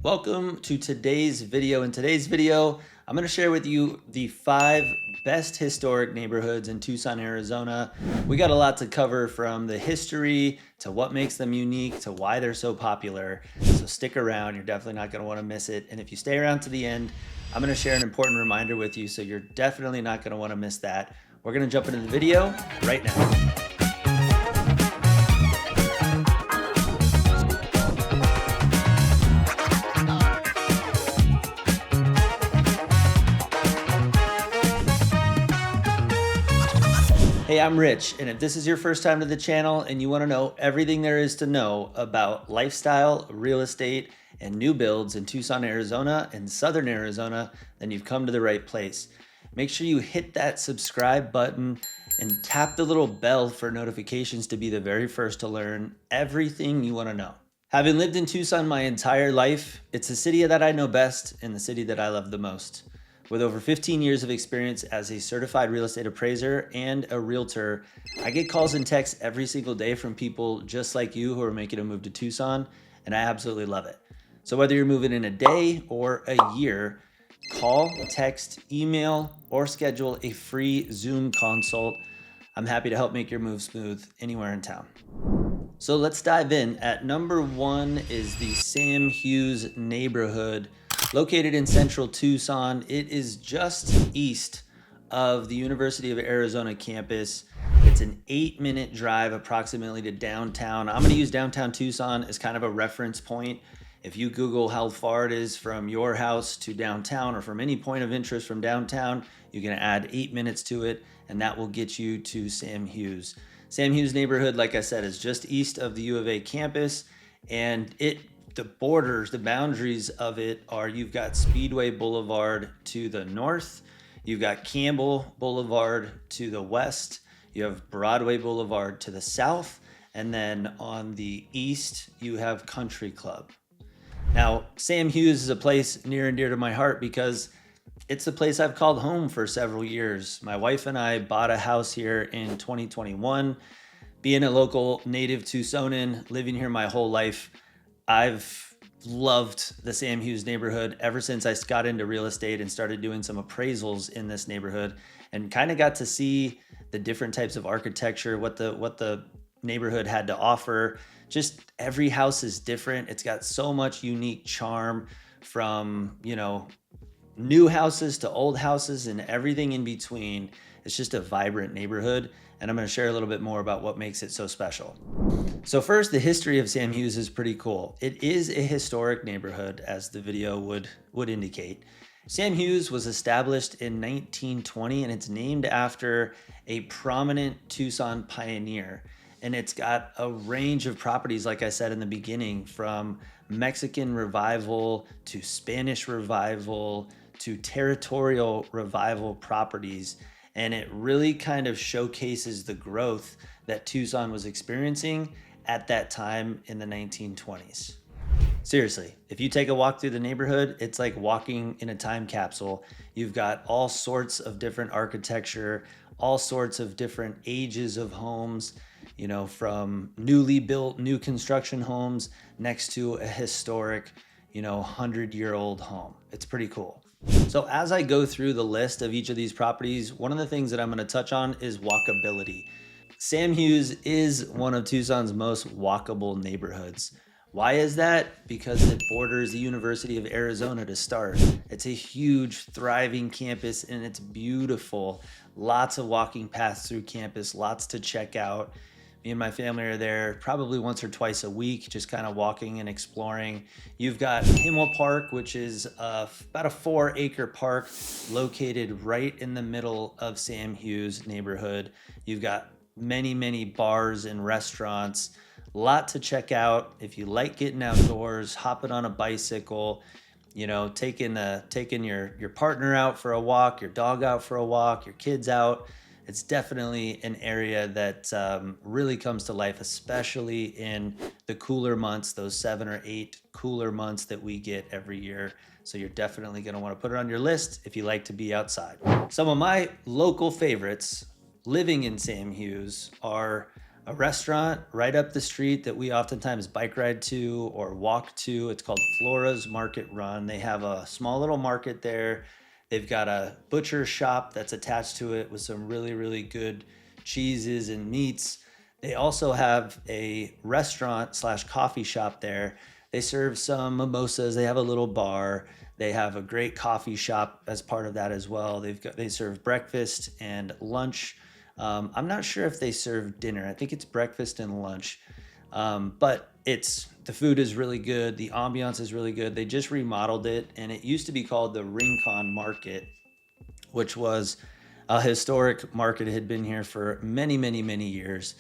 Welcome to today's video. In today's video, I'm going to share with you the 5 best historic neighborhoods in Tucson, Arizona. We got a lot to cover, from the history to what makes them unique to why they're so popular. So stick around, you're definitely not going to want to miss it. And if you stay around to the end, I'm going to share an important reminder with you, so you're definitely not going to want to miss that. We're going to jump into the video right now. Hey, I'm Rich, and if this is your first time to the channel and you want to know everything there is to know about lifestyle, real estate, and new builds in Tucson, Arizona and Southern Arizona, then you've come to the right place. Make sure you hit that subscribe button and tap the little bell for notifications to be the very first to learn everything you want to know. Having lived in Tucson my entire life, it's the city that I know best and the city that I love the most. With over 15 years of experience as a certified real estate appraiser and a realtor, I get calls and texts every single day from people just like you who are making a move to Tucson, and I absolutely love it. So whether you're moving in a day or a year, call, text, email, or schedule a free Zoom consult. I'm happy to help make your move smooth anywhere in town. So let's dive in. At number 1 is the Sam Hughes neighborhood, located in central Tucson. It is just east of the University of Arizona campus. It's an 8-minute drive approximately to downtown. I'm going to use downtown Tucson as kind of a reference point. If you Google how far it is from your house to downtown, or from any point of interest from downtown, you can add 8 minutes to it, and that will get you to Sam Hughes. Sam Hughes neighborhood, like I said, is just east of the U of A campus, and the borders, the boundaries of it are, you've got Speedway Boulevard to the north, you've got Campbell Boulevard to the west, you have Broadway Boulevard to the south, and then on the east, you have Country Club. Now, Sam Hughes is a place near and dear to my heart because it's a place I've called home for several years. My wife and I bought a house here in 2021. Being a local native Tucsonan, living here my whole life, I've loved the Sam Hughes neighborhood ever since I got into real estate and started doing some appraisals in this neighborhood, and kind of got to see the different types of architecture, what the neighborhood had to offer. Just every house is different. It's got so much unique charm, from, new houses to old houses and everything in between. It's just a vibrant neighborhood, and I'm going to share a little bit more about what makes it so special. So first, the history of Sam Hughes is pretty cool. It is a historic neighborhood, as the video would indicate. Sam Hughes was established in 1920, and it's named after a prominent Tucson pioneer. And it's got a range of properties, like I said in the beginning, from Mexican revival to Spanish revival to territorial revival properties. And it really kind of showcases the growth that Tucson was experiencing at that time in the 1920s. Seriously, if you take a walk through the neighborhood, it's like walking in a time capsule. You've got all sorts of different architecture, all sorts of different ages of homes, from newly built, new construction homes next to a historic, 100-year-old home. It's pretty cool. So as I go through the list of each of these properties, one of the things that I'm going to touch on is walkability. Sam Hughes is one of Tucson's most walkable neighborhoods. Why is that? Because it borders the University of Arizona to start. It's a huge, thriving campus, and it's beautiful. Lots of walking paths through campus, lots to check out. Me and my family are there probably once or twice a week, just kind of walking and exploring. You've got Himmel Park, which is about a 4-acre park located right in the middle of Sam Hughes neighborhood. You've got many, many bars and restaurants. Lot to check out if you like getting outdoors, hopping on a bicycle, taking your partner out for a walk, your dog out for a walk, your kids out. It's definitely an area that really comes to life, especially in the cooler months, those 7 or 8 cooler months that we get every year. So you're definitely going to want to put it on your list if you like to be outside. Some of my local favorites living in Sam Hughes are a restaurant right up the street that we oftentimes bike ride to or walk to. It's called Flora's Market Run. They have a small little market there. They've got a butcher shop that's attached to it with some really, really good cheeses and meats. They also have a restaurant slash coffee shop there. They serve some mimosas. They have a little bar. They have a great coffee shop as part of that as well. They serve breakfast and lunch. I'm not sure if they serve dinner. I think it's breakfast and lunch. But the food is really good. The ambiance is really good. They just remodeled it, and it used to be called the Rincon Market, which was a historic market. It had been here for many, many, many years.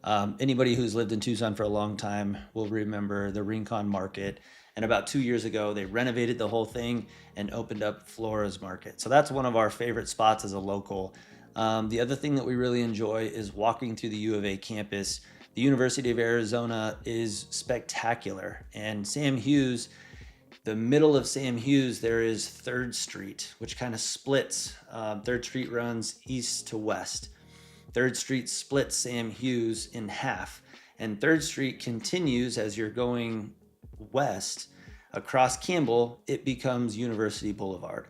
Anybody who's lived in Tucson for a long time will remember the Rincon Market. And about 2 years ago, they renovated the whole thing and opened up Flora's Market. So that's one of our favorite spots as a local. The other thing that we really enjoy is walking through the U of A campus. The University of Arizona is spectacular. And Sam Hughes, the middle of Sam Hughes, there is 3rd Street, which kind of splits. 3rd Street runs east to west. 3rd Street splits Sam Hughes in half. And 3rd Street continues as you're going west across Campbell, it becomes University Boulevard.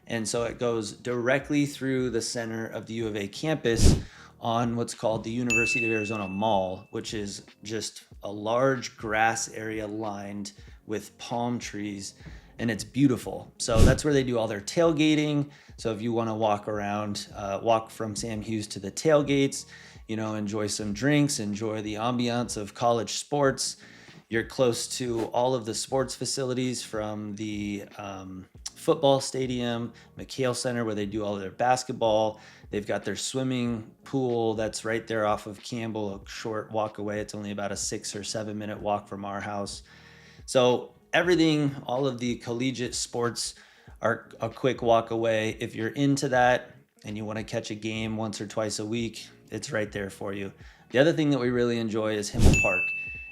And so it goes directly through the center of the U of A campus on what's called the University of Arizona Mall, which is just a large grass area lined with palm trees, and it's beautiful. So that's where they do all their tailgating. So if you want to walk around, walk from Sam Hughes to the tailgates, enjoy some drinks, enjoy the ambiance of college sports. You're close to all of the sports facilities, from the football stadium, McHale Center, where they do all of their basketball. They've got their swimming pool that's right there off of Campbell, a short walk away. It's only about a 6 or 7 minute walk from our house. So everything, all of the collegiate sports are a quick walk away. If you're into that and you want to catch a game once or twice a week, it's right there for you. The other thing that we really enjoy is Himmel Park.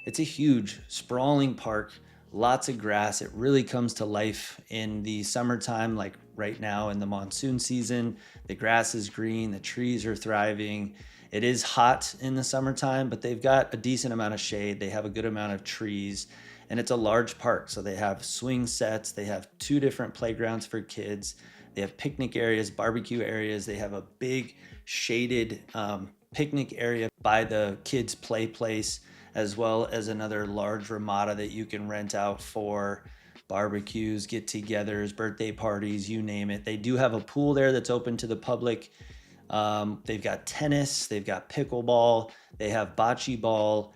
It's a huge, sprawling park, lots of grass. It really comes to life in the summertime, like right now in the monsoon season. The grass is green, the trees are thriving. It is hot in the summertime, but they've got a decent amount of shade. They have a good amount of trees, and it's a large park. So they have swing sets. They have 2 different playgrounds for kids. They have picnic areas, barbecue areas. They have a big shaded picnic area by the kids' play place, as well as another large ramada that you can rent out for barbecues, get-togethers, birthday parties, you name it. They do have a pool there that's open to the public. They've got tennis, they've got pickleball, they have bocce ball.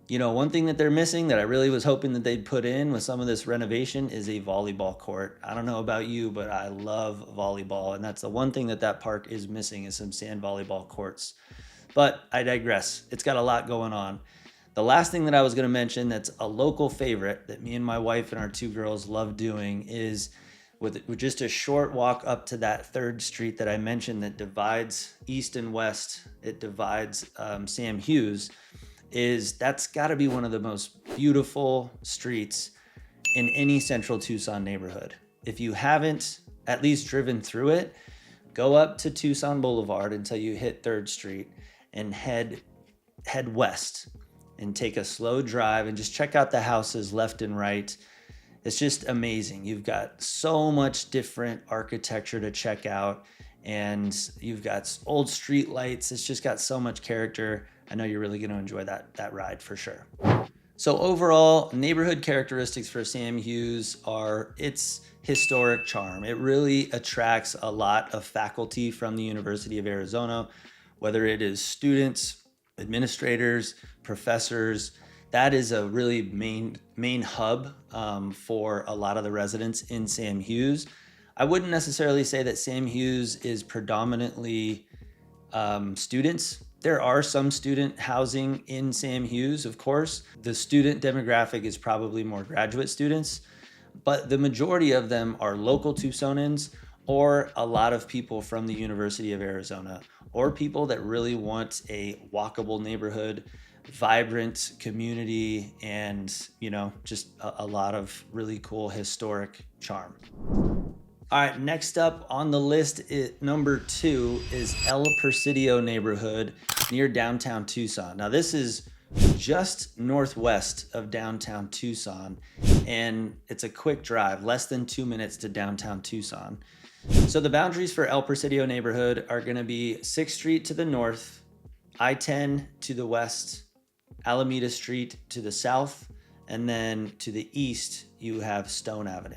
One thing that they're missing that I really was hoping that they'd put in with some of this renovation is a volleyball court. I don't know about you, but I love volleyball, and that's the one thing that park is missing, is some sand volleyball courts. But I digress. It's got a lot going on. The last thing that I was going to mention that's a local favorite that me and my wife and our 2 girls love doing is with just a short walk up to that 3rd Street that I mentioned that divides east and west. It divides Sam Hughes. That's got to be one of the most beautiful streets in any central Tucson neighborhood. If you haven't at least driven through it, go up to Tucson Boulevard until you hit 3rd Street and head west and take a slow drive and just check out the houses left and right. It's just amazing. You've got so much different architecture to check out, and you've got old street lights. It's just got so much character. I know you're really going to enjoy that ride for sure. So overall, neighborhood characteristics for Sam Hughes are its historic charm. It really attracts a lot of faculty from the University of Arizona, whether it is students, administrators, professors. That is a really main hub for a lot of the residents in Sam Hughes. I wouldn't necessarily say that Sam Hughes is predominantly students. There are some student housing in Sam Hughes, of course. The student demographic is probably more graduate students, but the majority of them are local Tucsonans, or a lot of people from the University of Arizona, or people that really want a walkable neighborhood, vibrant community, and just a lot of really cool historic charm. All right, next up on the list, number 2 is El Presidio neighborhood near downtown Tucson. Now, this is just northwest of downtown Tucson, and it's a quick drive, less than 2 minutes to downtown Tucson. So the boundaries for El Presidio neighborhood are going to be 6th Street to the north, I-10 to the west, Alameda Street to the south, and then to the east, you have Stone Avenue.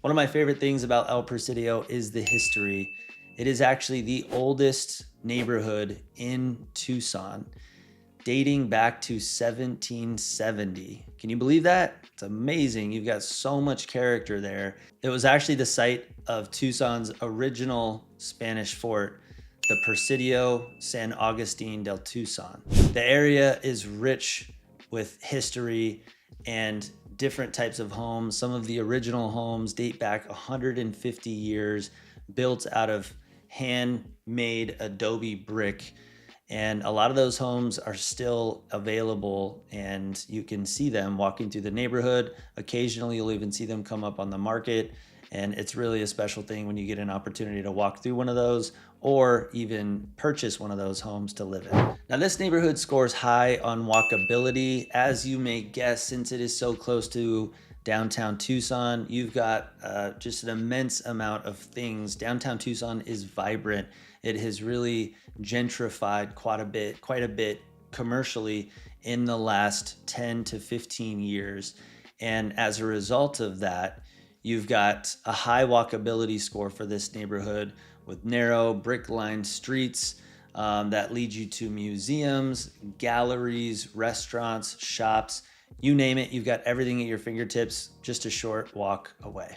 One of my favorite things about El Presidio is the history. It is actually the oldest neighborhood in Tucson, dating back to 1770. Can you believe that? It's amazing. You've got so much character there. It was actually the site of Tucson's original Spanish fort, the Presidio San Agustin del Tucson. The area is rich with history and different types of homes. Some of the original homes date back 150 years, built out of handmade adobe brick. And a lot of those homes are still available, and you can see them walking through the neighborhood. Occasionally, you'll even see them come up on the market. And it's really a special thing when you get an opportunity to walk through one of those or even purchase one of those homes to live in. Now, this neighborhood scores high on walkability. As you may guess, since it is so close to downtown Tucson, you've got just an immense amount of things. Downtown Tucson is vibrant. It has really gentrified quite a bit commercially in the last 10 to 15 years. And as a result of that, you've got a high walkability score for this neighborhood with narrow brick-lined streets that lead you to museums, galleries, restaurants, shops, you name it. You've got everything at your fingertips, just a short walk away.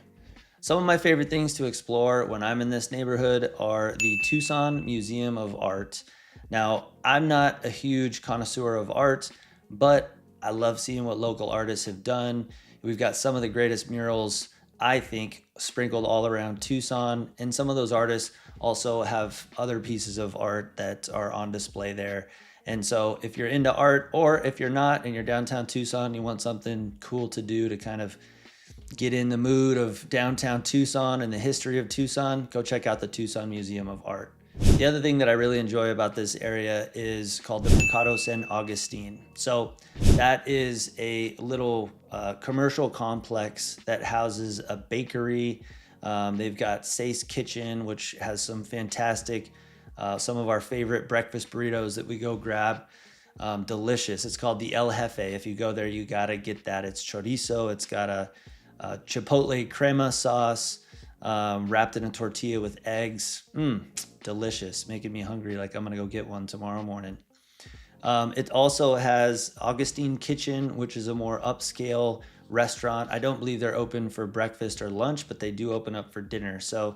Some of my favorite things to explore when I'm in this neighborhood are the Tucson Museum of Art. Now, I'm not a huge connoisseur of art, but I love seeing what local artists have done. We've got some of the greatest murals, I think, sprinkled all around Tucson, and some of those artists also have other pieces of art that are on display there. And so if you're into art, or if you're not and you're downtown Tucson, you want something cool to do to kind of get in the mood of downtown Tucson and the history of Tucson, go check out the Tucson Museum of Art. The other thing that I really enjoy about this area is called the Mercado San Agustin. So that is a little commercial complex that houses a bakery. They've got Say's Kitchen, which has some fantastic, some of our favorite breakfast burritos that we go grab. Delicious. It's called the El Jefe. If you go there, you gotta get that. It's chorizo. It's got a chipotle crema sauce wrapped in a tortilla with eggs. Delicious, making me hungry, like I'm gonna go get one tomorrow morning. It also has Augustine Kitchen, which is a more upscale restaurant. I don't believe they're open for breakfast or lunch, but they do open up for dinner. So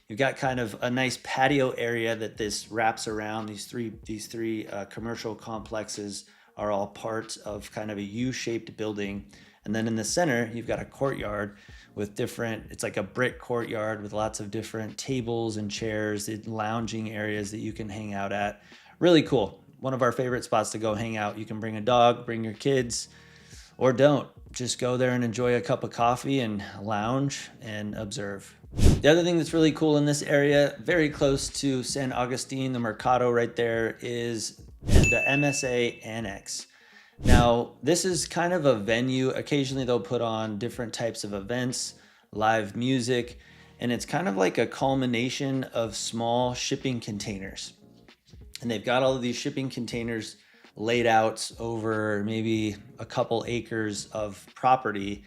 you've got kind of a nice patio area that this wraps around. These three commercial complexes are all part of kind of a U-shaped building. And then in the center, you've got a courtyard with it's like a brick courtyard with lots of different tables and chairs and lounging areas that you can hang out at. Really cool. One of our favorite spots to go hang out. You can bring a dog, bring your kids, or don't. Just go there and enjoy a cup of coffee and lounge and observe. The other thing that's really cool in this area, very close to San Agustin, the Mercado right there, is the MSA Annex. Now, this is kind of a venue. Occasionally they'll put on different types of events, live music, and it's kind of like a culmination of small shipping containers. And they've got all of these shipping containers laid out over maybe a couple acres of property.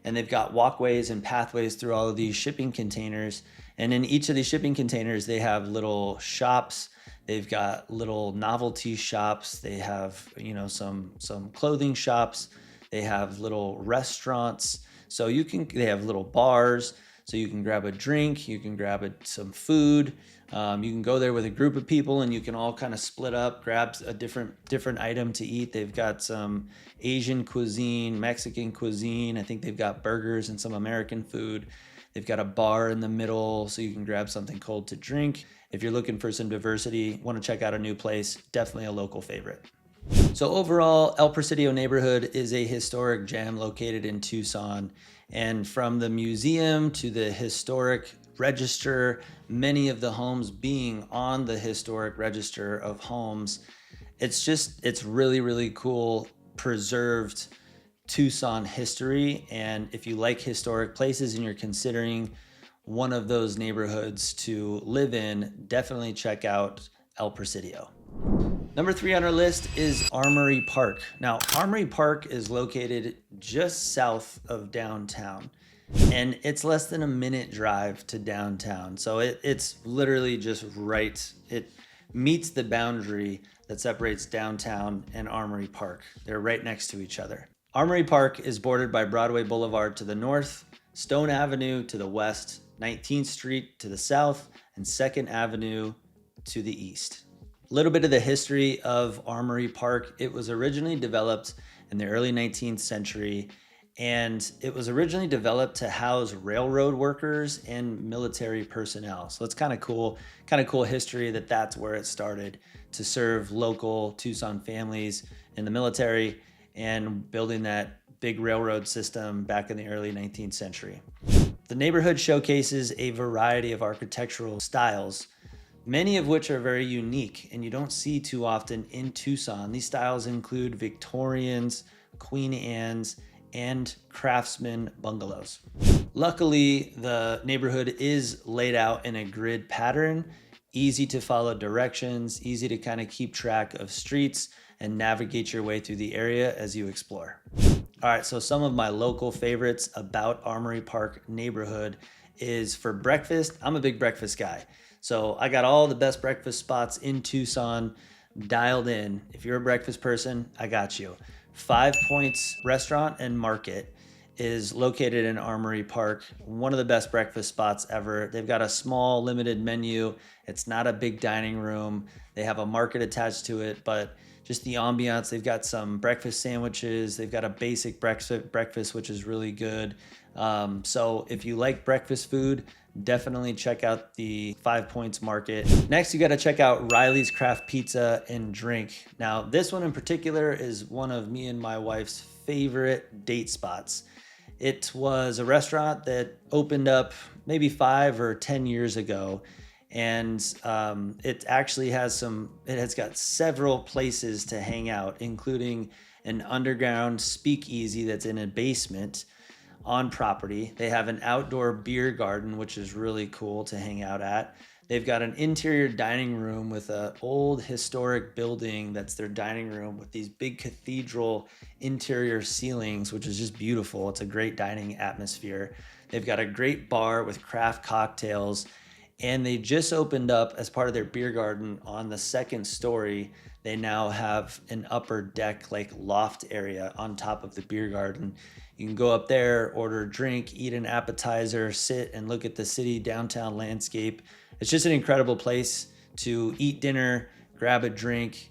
And they've got walkways and pathways through all of these shipping containers. And in each of these shipping containers, they have little shops. They've got little novelty shops. They have, some clothing shops. They have little restaurants. So they have little bars. So you can grab a drink, you can grab some food. You can go there with a group of people and you can all kind of split up, grab a different item to eat. They've got some Asian cuisine, Mexican cuisine. I think they've got burgers and some American food. They've got a bar in the middle so you can grab something cold to drink. If you're looking for some diversity, want to check out a new place, definitely a local favorite. So overall, El Presidio neighborhood is a historic gem located in Tucson, And from the museum to the historic register, many of the homes being on the historic register of homes, it's really, really cool, preserved Tucson history. And if you like historic places and you're considering one of those neighborhoods to live in, definitely check out El Presidio. Number 3 on our list is Armory Park. Now, Armory Park is located just south of downtown, and it's less than a minute drive to downtown. So it's literally just right. It meets the boundary that separates downtown and Armory Park. They're right next to each other. Armory Park is bordered by Broadway Boulevard to the north, Stone Avenue to the west, 19th Street to the south, and 2nd Avenue to the east. A little bit of the history of Armory Park. It was originally developed in the early 19th century, and it was originally developed to house railroad workers and military personnel. So it's kind of cool history that's where it started, to serve local Tucson families in the military and building that big railroad system back in the early 19th century. The neighborhood showcases a variety of architectural styles, many of which are very unique and you don't see too often in Tucson. These styles include Victorians, Queen Anne's, and craftsman bungalows. Luckily, the neighborhood is laid out in a grid pattern, easy to follow directions, easy to kind of keep track of streets and navigate your way through the area as you explore. All right, so some of my local favorites about Armory Park neighborhood is for breakfast. I'm a big breakfast guy. So I got all the best breakfast spots in Tucson dialed in. If you're a breakfast person, I got you. 5 Points Restaurant and Market is located in Armory Park. One of the best breakfast spots ever. They've got a small limited menu. It's not a big dining room. They have a market attached to it, but just the ambiance. They've got some breakfast sandwiches. They've got a basic breakfast, which is really good. So if you like breakfast food, definitely check out the 5 Points Market. Next, you got to check out Riley's Craft Pizza and Drink. Now, this one in particular is one of me and my wife's favorite date spots. It was a restaurant that opened up maybe 5 or 10 years ago. And it actually has got several places to hang out, including an underground speakeasy that's in a basement on property. They have an outdoor beer garden, which is really cool to hang out at. They've got an interior dining room with an old historic building that's their dining room with these big cathedral interior ceilings, which is just beautiful. It's a great dining atmosphere. They've got a great bar with craft cocktails. And they just opened up, as part of their beer garden, on the 2nd story. They now have an upper deck, like loft area on top of the beer garden. You can go up there, order a drink, eat an appetizer, sit and look at the city downtown landscape. It's just an incredible place to eat dinner, grab a drink,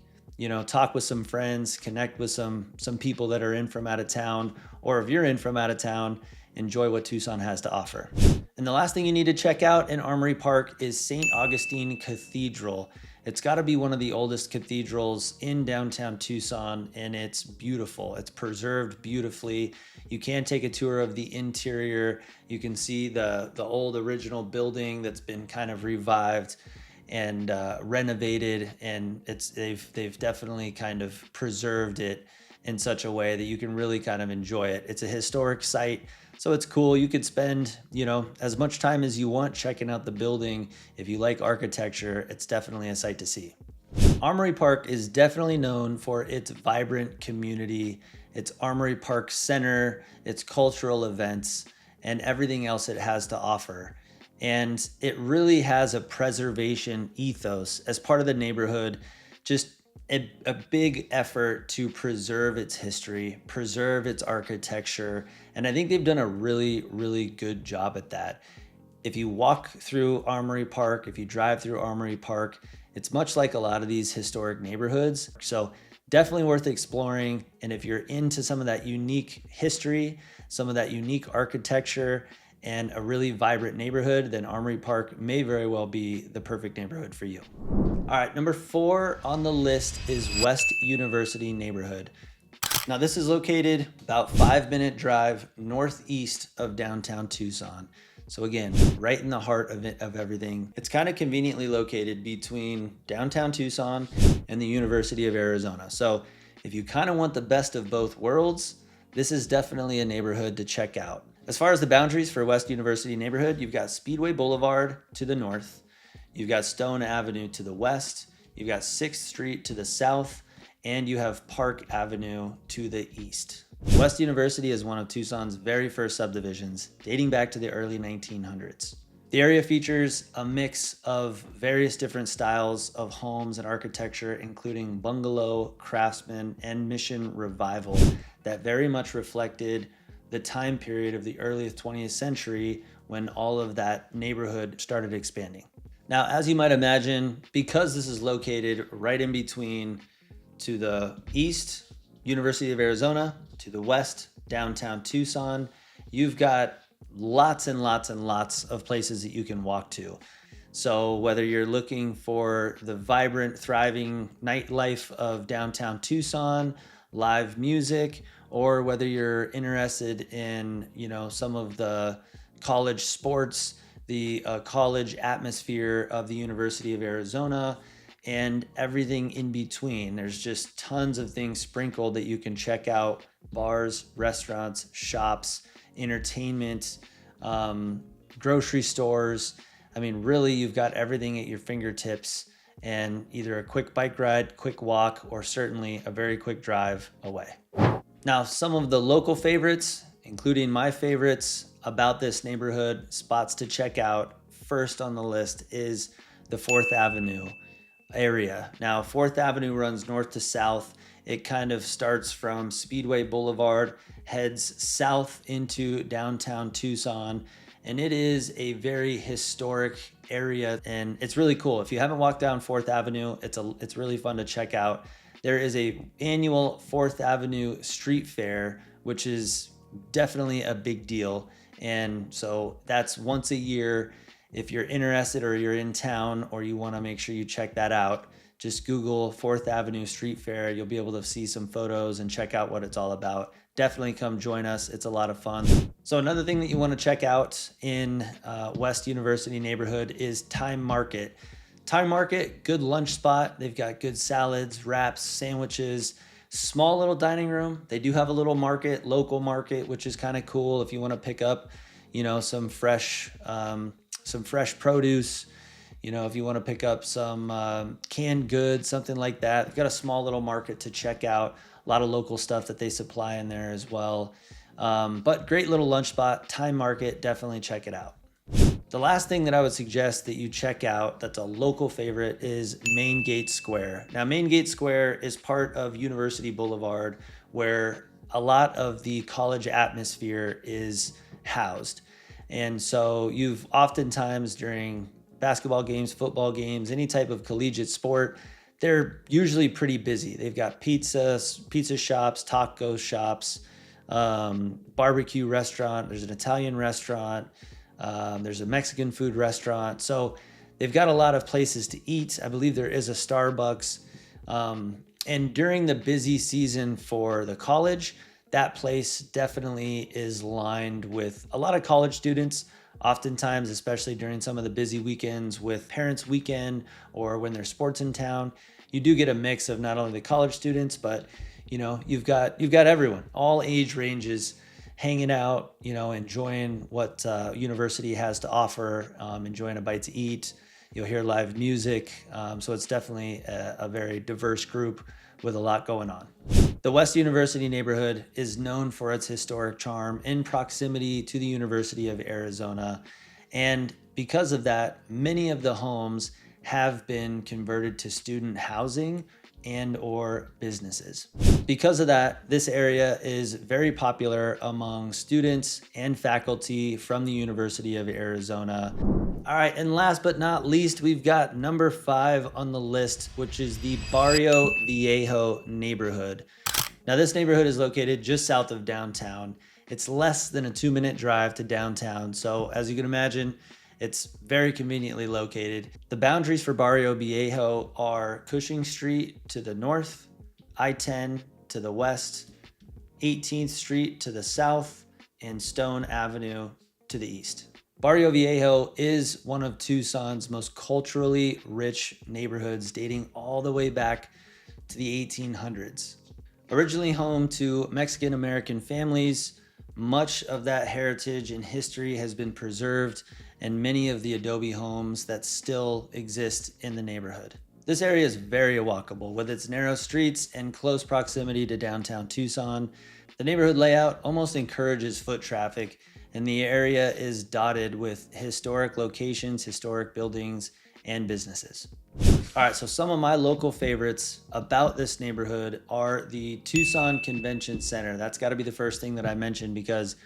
talk with some friends, connect with some people that are in from out of town, or if you're in from out of town, enjoy what Tucson has to offer. And the last thing you need to check out in Armory Park is St. Augustine Cathedral. It's got to be one of the oldest cathedrals in downtown Tucson, and it's beautiful. It's preserved beautifully. You can take a tour of the interior. You can see the old original building that's been kind of revived and renovated, and they've definitely kind of preserved it in such a way that you can really kind of enjoy it. It's a historic site, so it's cool. You could spend, as much time as you want checking out the building. If you like architecture, it's definitely a sight to see. Armory Park is definitely known for its vibrant community, its Armory Park Center, its cultural events, and everything else it has to offer. And it really has a preservation ethos as part of the neighborhood, just a big effort to preserve its history, preserve its architecture, and I think they've done a really, really good job at that. If you walk through Armory Park, if you drive through Armory Park, it's much like a lot of these historic neighborhoods. So definitely worth exploring. And if you're into some of that unique history, some of that unique architecture, and a really vibrant neighborhood, then Armory Park may very well be the perfect neighborhood for you. All right, number 4 on the list is West University neighborhood. Now this is located about 5-minute drive northeast of downtown Tucson. So again, right in the heart of everything. It's kind of conveniently located between downtown Tucson and the University of Arizona. So if you kind of want the best of both worlds, this is definitely a neighborhood to check out. As far as the boundaries for West University neighborhood, you've got Speedway Boulevard to the north, you've got Stone Avenue to the west, you've got 6th Street to the south, and you have Park Avenue to the east. West University is one of Tucson's very first subdivisions, dating back to the early 1900s. The area features a mix of various different styles of homes and architecture, including bungalow, craftsman, and mission revival that very much reflected the time period of the early 20th century when all of that neighborhood started expanding. Now, as you might imagine, because this is located right in between to the east, University of Arizona, to the west, downtown Tucson, you've got lots and lots and lots of places that you can walk to. So whether you're looking for the vibrant, thriving nightlife of downtown Tucson, live music, or whether you're interested in, some of the college sports, the college atmosphere of the University of Arizona, and everything in between. There's just tons of things sprinkled that you can check out: bars, restaurants, shops, entertainment, grocery stores. I mean, really, you've got everything at your fingertips, and either a quick bike ride, quick walk, or certainly a very quick drive away. Now, some of the local favorites, including my favorites about this neighborhood, spots to check out, first on the list is the 4th Avenue area. Now, 4th Avenue runs north to south. It kind of starts from Speedway Boulevard, heads south into downtown Tucson, and it is a very historic area, and it's really cool. If you haven't walked down 4th Avenue, it's really fun to check out. There is a annual 4th Avenue street fair, which is definitely a big deal, and so that's once a year. If you're interested or you're in town or you want to make sure you check that out, just Google 4th Avenue Street Fair. You'll be able to see some photos and check out what it's all about. Definitely come join us. It's a lot of fun. So another thing that you want to check out in West University neighborhood is Time Market. Time Market, good lunch spot. They've got good salads, wraps, sandwiches, small little dining room. They do have a little market, local market, which is kind of cool if you want to pick up, some fresh produce, if you want to pick up some canned goods, something like that. They've got a small little market to check out. A lot of local stuff that they supply in there as well. But great little lunch spot, Time Market, definitely check it out. The last thing that I would suggest that you check out that's a local favorite is Main Gate Square. Now, Main Gate Square is part of University Boulevard, where a lot of the college atmosphere is housed. And so you've oftentimes during basketball games, football games, any type of collegiate sport, they're usually pretty busy. They've got pizza shops, taco shops, barbecue restaurant. There's an Italian restaurant. There's a Mexican food restaurant. So they've got a lot of places to eat. I believe there is a Starbucks. And during the busy season for the college, that place definitely is lined with a lot of college students. Oftentimes, especially during some of the busy weekends with parents' weekend or when there's sports in town, you do get a mix of not only the college students, but you've got everyone, all age ranges, hanging out, enjoying what university has to offer, enjoying a bite to eat. You'll hear live music. So it's definitely a very diverse group with a lot going on. The West University neighborhood is known for its historic charm in proximity to the University of Arizona. And because of that, many of the homes have been converted to student housing and or businesses. Because of that, this area is very popular among students and faculty from the University of Arizona. All right, and last but not least, we've got number 5 on the list, which is the Barrio Viejo neighborhood. Now, this neighborhood is located just south of downtown. It's less than a 2-minute drive to downtown. So as you can imagine, it's very conveniently located. The boundaries for Barrio Viejo are Cushing Street to the north, I-10 to the west, 18th Street to the south and Stone Avenue to the east. Barrio Viejo is one of Tucson's most culturally rich neighborhoods, dating all the way back to the 1800s. Originally home to Mexican-American families, much of that heritage and history has been preserved in many of the adobe homes that still exist in the neighborhood. This area is very walkable with its narrow streets and close proximity to downtown Tucson. The neighborhood layout almost encourages foot traffic, and the area is dotted with historic locations, historic buildings, and businesses. All right, so some of my local favorites about this neighborhood are the Tucson Convention Center. That's got to be the first thing that I mentioned because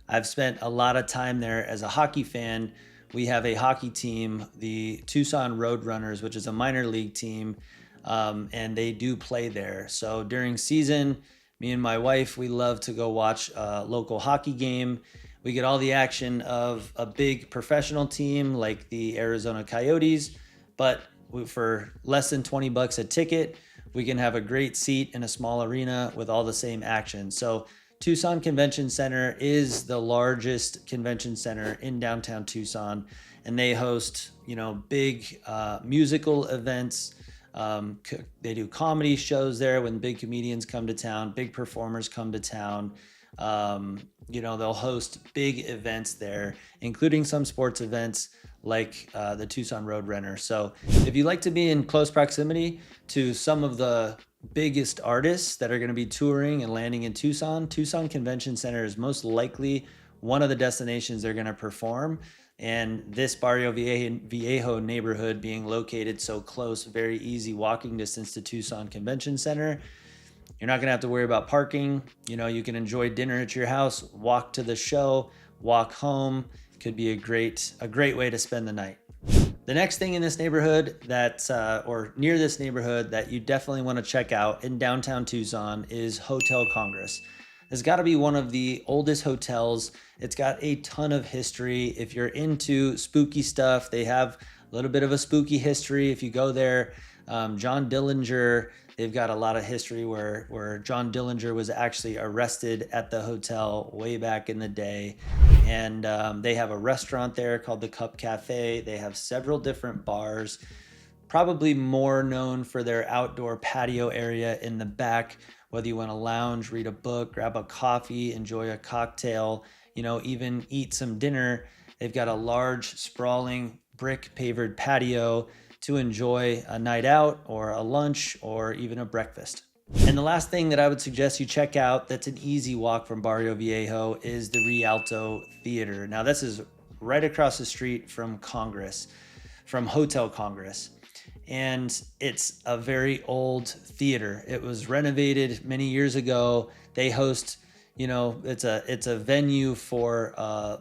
I've spent a lot of time there as a hockey fan. We have a hockey team, the Tucson Roadrunners, which is a minor league team, and they do play there. So during season, me and my wife, we love to go watch a local hockey game. We get all the action of a big professional team like the Arizona Coyotes, but for less than 20 bucks a ticket, we can have a great seat in a small arena with all the same action. So Tucson Convention Center is the largest convention center in downtown Tucson, and they host, big musical events. They do comedy shows there when big comedians come to town, big performers come to town. They'll host big events there, including some sports events like the Tucson Roadrunner. So if you like to be in close proximity to some of the biggest artists that are going to be touring and landing in Tucson, Tucson Convention Center is most likely one of the destinations they're going to perform. And this Barrio Viejo neighborhood being located so close, very easy walking distance to Tucson Convention Center, you're not going to have to worry about parking. You can enjoy dinner at your house, walk to the show, walk home. Could be a great way to spend the night. The next thing in this neighborhood or near this neighborhood that you definitely want to check out in downtown Tucson is Hotel Congress. It's got to be one of the oldest hotels. It's got a ton of history. If you're into spooky stuff, they have a little bit of a spooky history. If you go there, John Dillinger, they've got a lot of history where John Dillinger was actually arrested at the hotel way back in the day. And they have a restaurant there called the Cup Cafe. They have several different bars, probably more known for their outdoor patio area in the back, whether you want to lounge, read a book, grab a coffee, enjoy a cocktail, even eat some dinner. They've got a large, sprawling, brick pavered patio to enjoy a night out or a lunch or even a breakfast. And the last thing that I would suggest you check out that's an easy walk from Barrio Viejo is the Rialto Theater. Now this is right across the street from Hotel Congress. And it's a very old theater. It was renovated many years ago. They host, it's a venue for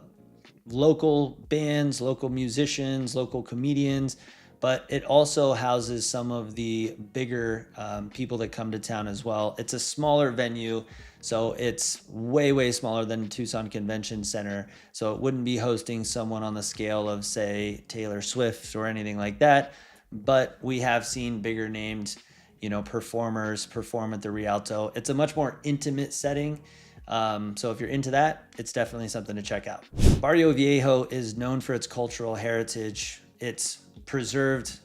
local bands, local musicians, local comedians, but it also houses some of the bigger people that come to town as well. It's a smaller venue, so it's way, way smaller than Tucson Convention Center. So it wouldn't be hosting someone on the scale of, say, Taylor Swift or anything like that. But we have seen bigger named, performers perform at the Rialto. It's a much more intimate setting. So if you're into that, it's definitely something to check out. Barrio Viejo is known for its cultural heritage. It's preserved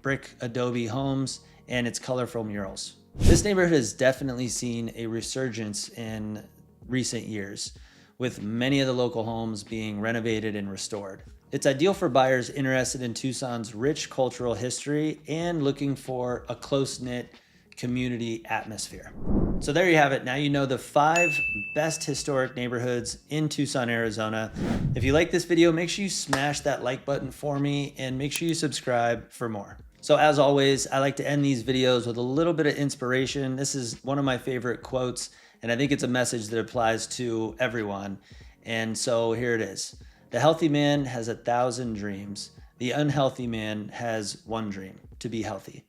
brick adobe homes and its colorful murals. This neighborhood has definitely seen a resurgence in recent years, with many of the local homes being renovated and restored. It's ideal for buyers interested in Tucson's rich cultural history and looking for a close-knit community atmosphere. So there you have it. Now you know the 5 best historic neighborhoods in Tucson, Arizona. If you like this video, make sure you smash that like button for me and make sure you subscribe for more. So as always, I like to end these videos with a little bit of inspiration. This is one of my favorite quotes, and I think it's a message that applies to everyone. And so here it is. The healthy man has 1,000 dreams. The unhealthy man has one dream: to be healthy.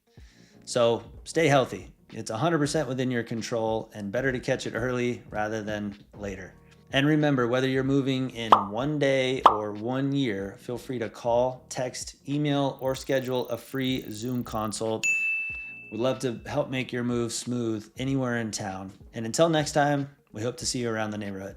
So stay healthy. It's 100% within your control, and better to catch it early rather than later. And remember, whether you're moving in 1 day or 1 year, feel free to call, text, email, or schedule a free Zoom consult. We'd love to help make your move smooth anywhere in town. And until next time, We hope to see you around the neighborhood.